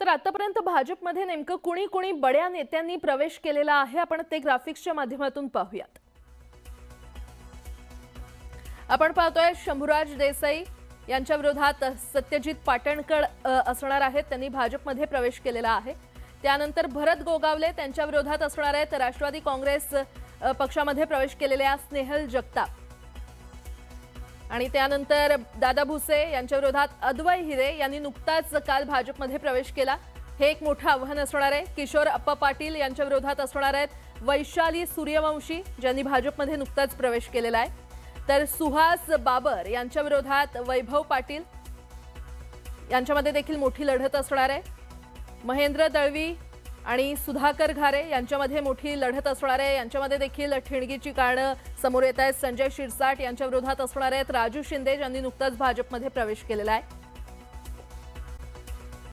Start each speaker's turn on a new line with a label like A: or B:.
A: तर आतापर्यंत भाजपमध्ये नेमकं कुणी कुणी बड्या नेत्यांनी प्रवेश केलेला आहे आपण ते ग्राफिक्सच्या माध्यमातून पाहूयात। आपण पाहतोय शंभूराज देसाई यांच्या विरोधात सत्यजित पाटणकर असणार आहेत, त्यांनी भाजपमध्ये प्रवेश केलेला आहे। त्यानंतर भरत गोगावले त्यांच्या विरोधात असणार आहेत राष्ट्रवादी काँग्रेस पक्षामध्ये प्रवेश केलेल्या स्नेहल जगताप, आणि त्यानंतर दादा भुसे यांच्या विरोधात अद्वै हिरे यांनी नुकताच काल भाजपमध्ये प्रवेश केला। हे एक मोठं आव्हान असणार आहे। किशोर अप्पा पाटील यांच्या विरोधात असणार आहेत वैशाली सूर्यवंशी ज्यांनी भाजपमध्ये नुकताच प्रवेश केलेला आहे। तर सुहास बाबर यांच्या विरोधात वैभव पाटील यांच्यामध्ये देखील मोठी लढत असणार आहे। महेंद्र दळवी आणि सुधाकर घारे यांच्यामध्ये मोठी लढत असणार आहे। यांच्यामध्ये देखील ठिणगीची कारणं समोर येत आहेत। संजय शिरसाट यांच्या विरोधात असणार आहेत राजू शिंदे ज्यांनी नुकताच भाजपमध्ये प्रवेश केलेला आहे।